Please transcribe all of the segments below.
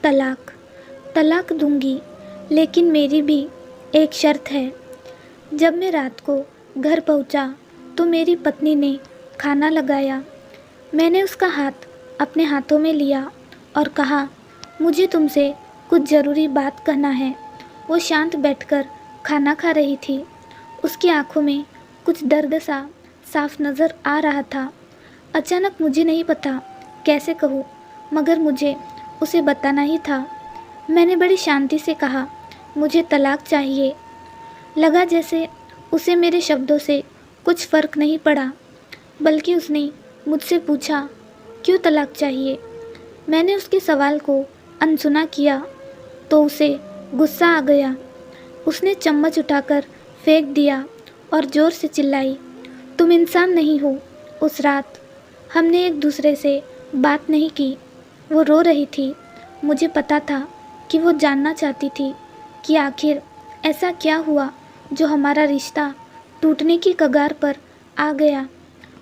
तलाक तलाक दूंगी, लेकिन मेरी भी एक शर्त है। जब मैं रात को घर पहुंचा तो मेरी पत्नी ने खाना लगाया। मैंने उसका हाथ अपने हाथों में लिया और कहा, मुझे तुमसे कुछ ज़रूरी बात कहना है। वो शांत बैठकर खाना खा रही थी। उसकी आंखों में कुछ दर्द सा साफ नज़र आ रहा था। अचानक मुझे नहीं पता कैसे कहूँ, मगर मुझे उसे बताना ही था। मैंने बड़ी शांति से कहा, मुझे तलाक चाहिए। लगा जैसे उसे मेरे शब्दों से कुछ फ़र्क नहीं पड़ा, बल्कि उसने मुझसे पूछा, क्यों तलाक चाहिए। मैंने उसके सवाल को अनसुना किया तो उसे गुस्सा आ गया। उसने चम्मच उठाकर फेंक दिया और ज़ोर से चिल्लाई, तुम इंसान नहीं हो। उस रात हमने एक दूसरे से बात नहीं की। वो रो रही थी। मुझे पता था कि वो जानना चाहती थी कि आखिर ऐसा क्या हुआ जो हमारा रिश्ता टूटने की कगार पर आ गया।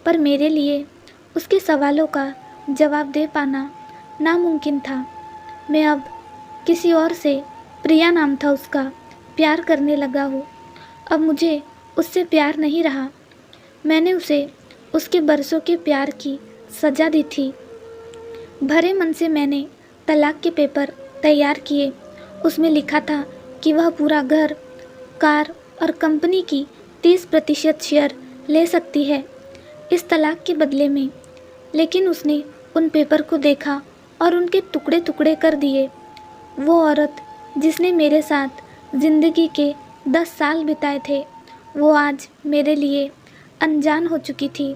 पर मेरे लिए उसके सवालों का जवाब दे पाना नामुमकिन था। मैं अब किसी और से, प्रिया नाम था उसका, प्यार करने लगा हूँ। अब मुझे उससे प्यार नहीं रहा। मैंने उसे उसके बरसों के प्यार की सज़ा दी थी। भरे मन से मैंने तलाक के पेपर तैयार किए। उसमें लिखा था कि वह पूरा घर, कार और कंपनी की 30% शेयर ले सकती है इस तलाक के बदले में। लेकिन उसने उन पेपर को देखा और उनके टुकड़े टुकड़े कर दिए। वो औरत जिसने मेरे साथ ज़िंदगी के 10 साल बिताए थे, वो आज मेरे लिए अनजान हो चुकी थी।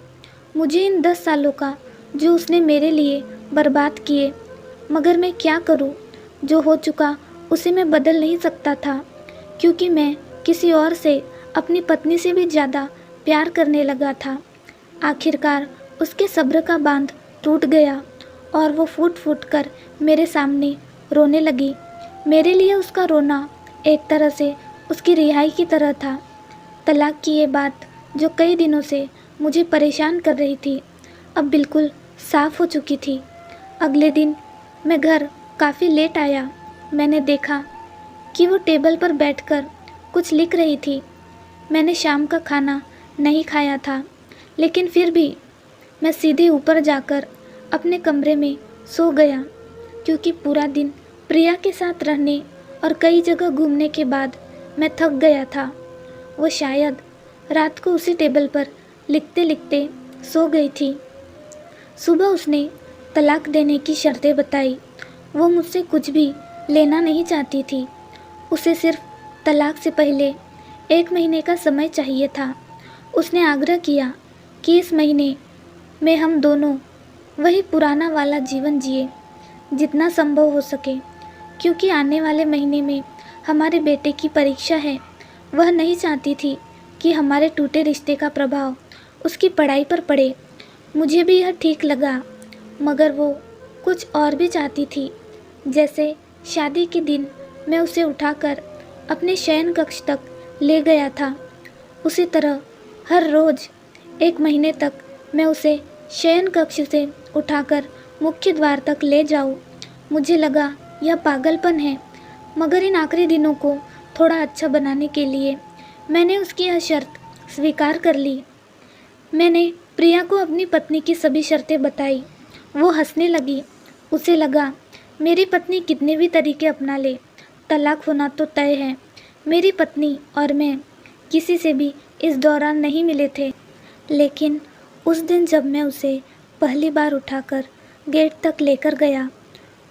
मुझे इन 10 सालों का जो उसने मेरे लिए बर्बाद किए, मगर मैं क्या करूं? जो हो चुका उसे मैं बदल नहीं सकता था, क्योंकि मैं किसी और से, अपनी पत्नी से भी ज़्यादा प्यार करने लगा था। आखिरकार उसके सब्र का बांध टूट गया और वो फूट फूट कर मेरे सामने रोने लगी। मेरे लिए उसका रोना एक तरह से उसकी रिहाई की तरह था। तलाक की ये बात जो कई दिनों से मुझे परेशान कर रही थी, अब बिल्कुल साफ हो चुकी थी। अगले दिन मैं घर काफ़ी लेट आया। मैंने देखा कि वो टेबल पर बैठकर कुछ लिख रही थी। मैंने शाम का खाना नहीं खाया था, लेकिन फिर भी मैं सीधे ऊपर जाकर अपने कमरे में सो गया, क्योंकि पूरा दिन प्रिया के साथ रहने और कई जगह घूमने के बाद मैं थक गया था। वो शायद रात को उसी टेबल पर लिखते लिखते सो गई थी। सुबह उसने तलाक देने की शर्तें बताई। वो मुझसे कुछ भी लेना नहीं चाहती थी। उसे सिर्फ तलाक से पहले 1 महीने का समय चाहिए था। उसने आग्रह किया कि इस महीने में हम दोनों वही पुराना वाला जीवन जिए, जितना संभव हो सके, क्योंकि आने वाले महीने में हमारे बेटे की परीक्षा है। वह नहीं चाहती थी कि हमारे टूटे रिश्ते का प्रभाव उसकी पढ़ाई पर पड़े। मुझे भी यह ठीक लगा, मगर वो कुछ और भी चाहती थी। जैसे शादी के दिन मैं उसे उठाकर अपने शयन कक्ष तक ले गया था, उसी तरह हर रोज़ 1 महीने तक मैं उसे शयन कक्ष से उठाकर मुख्य द्वार तक ले जाऊं। मुझे लगा यह पागलपन है, मगर इन आखिरी दिनों को थोड़ा अच्छा बनाने के लिए मैंने उसकी यह शर्त स्वीकार कर ली। मैंने प्रिया को अपनी पत्नी की सभी शर्तें बताई। वो हंसने लगी। उसे लगा मेरी पत्नी कितने भी तरीके अपना ले, तलाक होना तो तय है। मेरी पत्नी और मैं किसी से भी इस दौरान नहीं मिले थे, लेकिन उस दिन जब मैं उसे पहली बार उठाकर गेट तक लेकर गया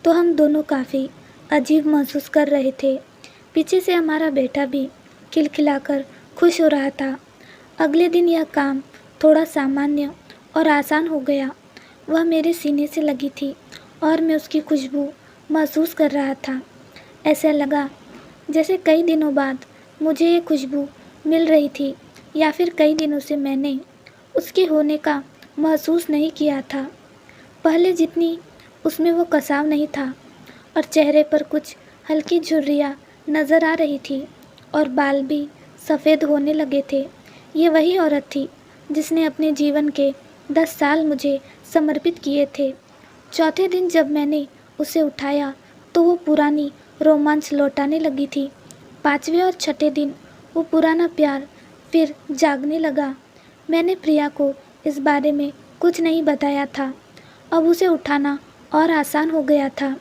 तो हम दोनों काफ़ी अजीब महसूस कर रहे थे। पीछे से हमारा बेटा भी खिलखिलाकर खुश हो रहा था। अगले दिन यह काम थोड़ा सामान्य और आसान हो गया। वह मेरे सीने से लगी थी और मैं उसकी खुशबू महसूस कर रहा था। ऐसा लगा जैसे कई दिनों बाद मुझे ये खुशबू मिल रही थी, या फिर कई दिनों से मैंने उसके होने का महसूस नहीं किया था। पहले जितनी उसमें वो कसाव नहीं था, और चेहरे पर कुछ हल्की झुर्रियाँ नज़र आ रही थी और बाल भी सफ़ेद होने लगे थे। ये वही औरत थी जिसने अपने जीवन के 10 साल मुझे समर्पित किए थे। चौथे दिन जब मैंने उसे उठाया तो वो पुरानी रोमांच लौटाने लगी थी। 5वें और 6ठे दिन वो पुराना प्यार फिर जागने लगा। मैंने प्रिया को इस बारे में कुछ नहीं बताया था। अब उसे उठाना और आसान हो गया था।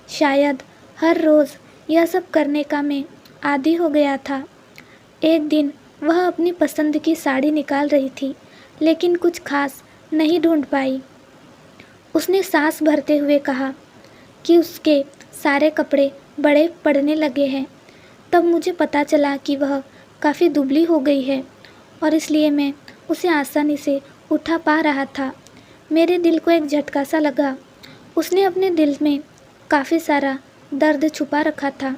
शायद हर रोज़ यह सब करने का मैं आदी हो गया था। एक दिन वह अपनी पसंद की साड़ी निकाल रही थी, लेकिन कुछ खास नहीं ढूंढ पाई। उसने सांस भरते हुए कहा कि उसके सारे कपड़े बड़े पड़ने लगे हैं। तब मुझे पता चला कि वह काफ़ी दुबली हो गई है और इसलिए मैं उसे आसानी से उठा पा रहा था। मेरे दिल को एक झटका सा लगा। उसने अपने दिल में काफ़ी सारा दर्द छुपा रखा था।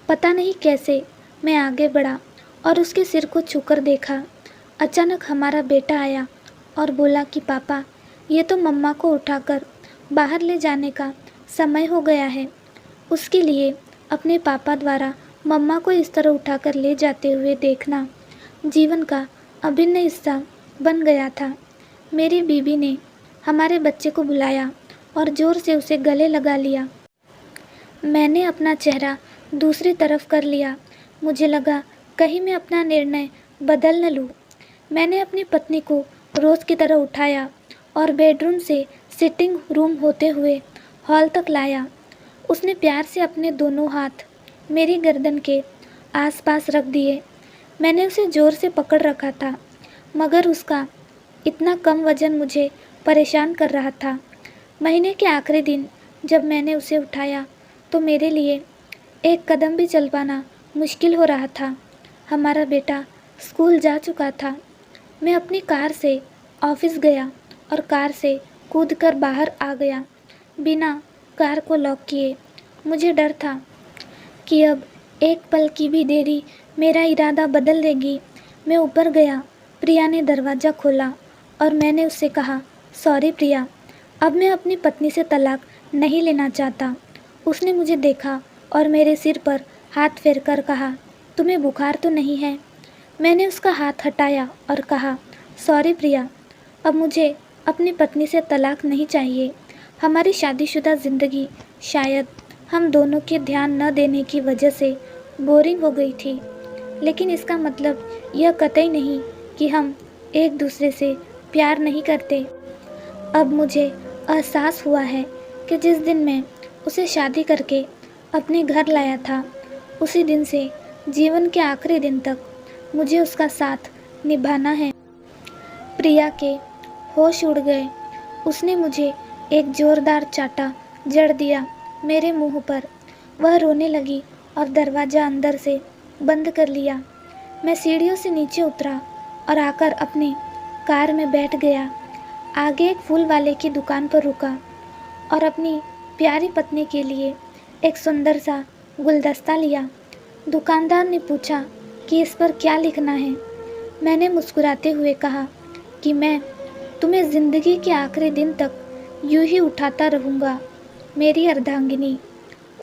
पता नहीं कैसे मैं आगे बढ़ा और उसके सिर को छूकर देखा। अचानक हमारा बेटा आया और बोला कि पापा, ये तो मम्मा को उठाकर बाहर ले जाने का समय हो गया है। उसके लिए अपने पापा द्वारा मम्मा को इस तरह उठाकर ले जाते हुए देखना जीवन का अभिन्न हिस्सा बन गया था। मेरी बीवी ने हमारे बच्चे को बुलाया और ज़ोर से उसे गले लगा लिया। मैंने अपना चेहरा दूसरी तरफ कर लिया। मुझे लगा कहीं मैं अपना निर्णय बदल न लूँ। मैंने अपनी पत्नी को रोज़ की तरह उठाया और बेडरूम से सिटिंग रूम होते हुए हॉल तक लाया। उसने प्यार से अपने दोनों हाथ मेरी गर्दन के आसपास रख दिए। मैंने उसे ज़ोर से पकड़ रखा था, मगर उसका इतना कम वज़न मुझे परेशान कर रहा था। महीने के आखिरी दिन जब मैंने उसे उठाया तो मेरे लिए एक कदम भी चल पाना मुश्किल हो रहा था। हमारा बेटा स्कूल जा चुका था। मैं अपनी कार से ऑफिस गया और कार से कूदकर बाहर आ गया, बिना कार को लॉक किए। मुझे डर था कि अब एक पल की भी देरी मेरा इरादा बदल देगी। मैं ऊपर गया। प्रिया ने दरवाज़ा खोला और मैंने उससे कहा, सॉरी प्रिया, अब मैं अपनी पत्नी से तलाक नहीं लेना चाहता। उसने मुझे देखा और मेरे सिर पर हाथ फेरकर कहा, तुम्हें बुखार तो नहीं है? मैंने उसका हाथ हटाया और कहा, सॉरी प्रिया, अब मुझे अपनी पत्नी से तलाक नहीं चाहिए। हमारी शादीशुदा ज़िंदगी शायद हम दोनों के ध्यान न देने की वजह से बोरिंग हो गई थी, लेकिन इसका मतलब यह कतई नहीं कि हम एक दूसरे से प्यार नहीं करते। अब मुझे एहसास हुआ है कि जिस दिन मैं उसे शादी करके अपने घर लाया था, उसी दिन से जीवन के आखिरी दिन तक मुझे उसका साथ निभाना है। प्रिया के होश उड़ गए। उसने मुझे एक ज़ोरदार चाटा जड़ दिया मेरे मुंह पर। वह रोने लगी और दरवाज़ा अंदर से बंद कर लिया। मैं सीढ़ियों से नीचे उतरा और आकर अपनी कार में बैठ गया। आगे एक फूल वाले की दुकान पर रुका और अपनी प्यारी पत्नी के लिए एक सुंदर सा गुलदस्ता लिया। दुकानदार ने पूछा कि इस पर क्या लिखना है। मैंने मुस्कुराते हुए कहा कि मैं तुम्हें ज़िंदगी के आखिरी दिन तक यूं ही उठाता रहूँगा, मेरी अर्धांगिनी।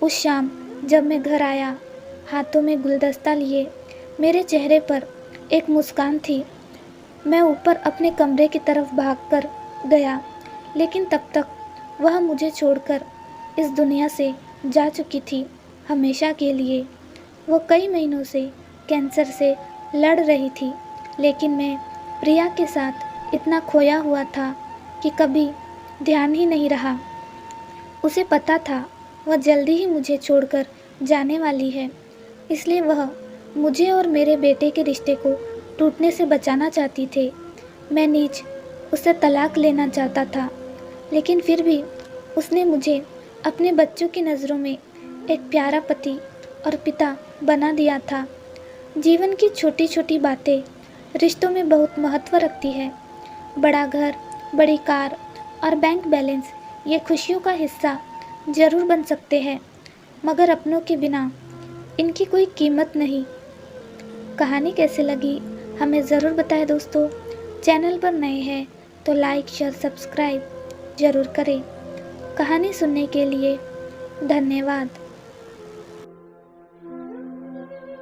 उस शाम जब मैं घर आया, हाथों में गुलदस्ता लिए, मेरे चेहरे पर एक मुस्कान थी। मैं ऊपर अपने कमरे की तरफ भागकर गया, लेकिन तब तक वह मुझे छोड़कर इस दुनिया से जा चुकी थी, हमेशा के लिए। वो कई महीनों से कैंसर से लड़ रही थी, लेकिन मैं प्रिया के साथ इतना खोया हुआ था कि कभी ध्यान ही नहीं रहा। उसे पता था वह जल्दी ही मुझे छोड़कर जाने वाली है, इसलिए वह मुझे और मेरे बेटे के रिश्ते को टूटने से बचाना चाहती थी। मैं नीच उससे तलाक लेना चाहता था, लेकिन फिर भी उसने मुझे अपने बच्चों की नज़रों में एक प्यारा पति और पिता बना दिया था। जीवन की छोटी छोटी बातें रिश्तों में बहुत महत्व रखती है। बड़ा घर, बड़ी कार और बैंक बैलेंस ये खुशियों का हिस्सा ज़रूर बन सकते हैं, मगर अपनों के बिना इनकी कोई कीमत नहीं। कहानी कैसे लगी हमें ज़रूर बताएं दोस्तों। चैनल पर नए हैं तो लाइक, शेयर, सब्सक्राइब ज़रूर करें। कहानी सुनने के लिए धन्यवाद।